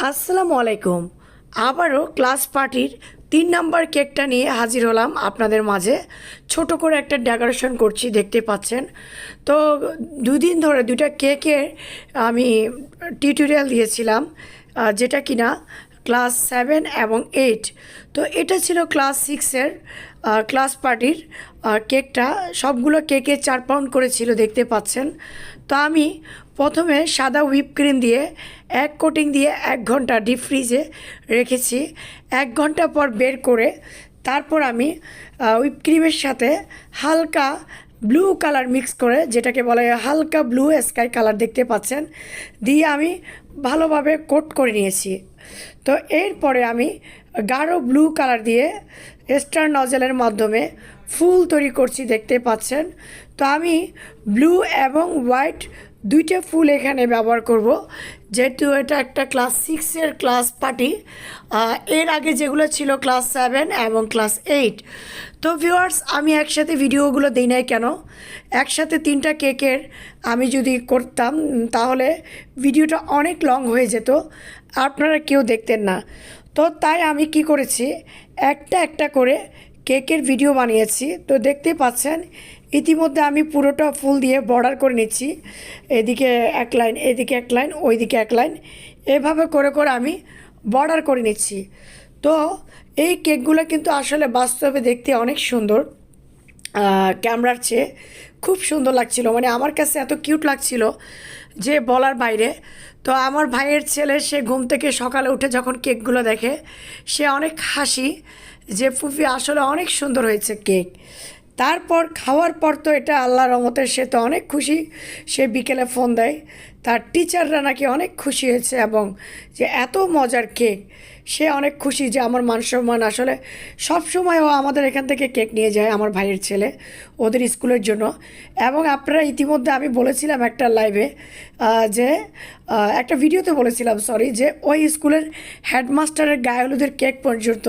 আসসালামু আলাইকুম। আবারও ক্লাস পার্টির 3 নম্বর কেকটা নিয়ে হাজির হলাম আপনাদের মাঝে। ছোট করে একটা ডেকোরেশন করছি, দেখতে পাচ্ছেন। তো 2 দিন ধরে 2টা কেকের আমি টিউটোরিয়াল দিয়েছিলাম, যেটা কিনা ক্লাস 7 এবং 8। তো এটা ছিল ক্লাস 6-এর ক্লাস পার্টির কেকটা। সবগুলো কেকে 4 পাউন্ড করেছিল, দেখতে পাচ্ছেন। তো আমি প্রথমে সাদা হুইপ ক্রিম দিয়ে এক কোটিং দিয়ে 1 ঘন্টা ডিপ ফ্রিজে রেখেছি। 1 ঘন্টা পর বের করে তারপর আমি হুইপ ক্রিমের সাথে হালকা ব্লু কালার মিক্স করে, যেটাকে বলে হালকা ব্লু স্কাই কালার, দেখতে পাচ্ছেন, দিয়ে আমি ভালোভাবে কোট করে নিয়েছি। তো এরপরে আমি গাঢ় ব্লু কালার দিয়ে স্টার নজেলের মাধ্যমে ফুল তৈরি করছি, দেখতে পাচ্ছেন। তো আমি ব্লু এবং হোয়াইট 2টা ফুল এখানে ব্যবহার করব, যেহেতু এটা একটা ক্লাস 6-এর ক্লাস পার্টি। এর আগে যেগুলো ছিল ক্লাস 7 এবং ক্লাস 8। তো ভিউয়ার্স, আমি একসাথে ভিডিওগুলো দিই নাই কেন? একসাথে 3টা কেকের আমি যদি করতাম তাহলে ভিডিওটা অনেক লং হয়ে যেত, আপনারা কেউ দেখতেন না। তো তাই আমি কি করেছি, একটা একটা করে কেকের ভিডিও বানিয়েছি। তো দেখতে পাচ্ছেন ইতিমধ্যে আমি পুরোটা ফুল দিয়ে বর্ডার করে নিচ্ছি। এদিকে 1 লাইন, এদিকে 1 লাইন, ওইদিকে 1 লাইন, এভাবে করে করে আমি বর্ডার করে নিচ্ছি। তো এই কেকগুলো কিন্তু আসলে বাস্তবে দেখতে অনেক সুন্দর, ক্যামেরার চেয়ে খুব সুন্দর লাগছিল। মানে আমার কাছে এত কিউট লাগছিল যে বলার বাইরে। তো আমার ভাইয়ের ছেলে, সে ঘুম থেকে সকালে উঠে যখন কেকগুলো দেখে, সে অনেক হাসি যে ফুফি আসলে অনেক সুন্দর হয়েছে কেক। তারপর খাওয়ার পর তো এটা আল্লাহর রহমতে সে তো অনেক খুশি। সে বিকেলে ফোন দেয়, তার টিচাররা নাকি অনেক খুশি হয়েছে এবং যে এত মজার কেক। সে অনেক খুশি যে আমার মান সম্মান আসলে সবসময় ও আমাদের এখান থেকে কেক নিয়ে যায়, আমার ভাইয়ের ছেলে, ওদের স্কুলের জন্য। এবং আপনারা ইতিমধ্যে আমি বলেছিলাম একটা লাইভে, যে একটা ভিডিওতে বলেছিলাম, সরি, যে ওই স্কুলের হেডমাস্টারের গায়ে হলুদের কেক পর্যন্ত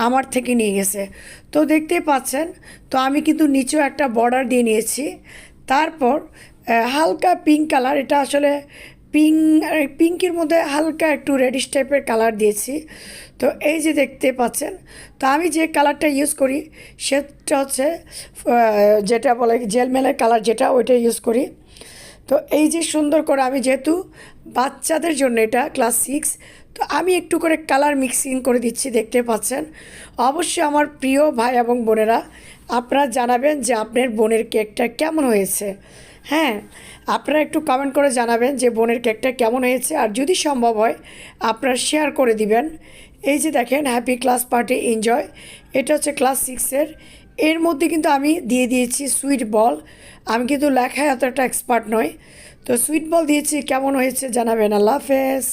আমার থেকে নিয়ে গেছে। তো দেখতেই পাচ্ছেন। তো আমি কিন্তু নিচেও একটা বর্ডার দিয়ে নিয়েছি। তারপর হালকা পিঙ্ক কালার, এটা আসলে পিঙ্কের মধ্যে হালকা একটু রেডিশ টাইপের কালার দিয়েছি। তো এই যে দেখতে পাচ্ছেন। তো আমি যে কালারটা ইউজ করি সেটা হচ্ছে যেটা বলে জেলমেলের কালার, যেটা ওইটা ইউজ করি। তো এই যে সুন্দর করে আমি, যেহেতু বাচ্চাদের জন্য এটা ক্লাস 6, তো আমি একটু করে কালার মিক্সিং করে দিচ্ছি, দেখতে পাচ্ছেন। অবশ্যই আমার প্রিয় ভাই এবং বোনেরা, আপনারা জানাবেন যে আপনার বোনের কেকটা কেমন হয়েছে। হ্যাঁ, আপনারা একটু কমেন্ট করে জানাবেন যে বোনের কেকটা কেমন হয়েছে, আর যদি সম্ভব হয় আপনারা শেয়ার করে দিবেন। এই যে দেখেন, হ্যাপি ক্লাস পার্টি এনজয়, এটা হচ্ছে ক্লাস 6-এর। এর মধ্যে কিন্তু আমি দিয়ে দিয়েছি সুইট বল। আমি কিন্তু লেখায় এতটা এক্সপার্ট নয়, তো সুইট বল দিয়েছি। কেমন হয়েছে জানাবেন। আল্লাহ হাফেজ।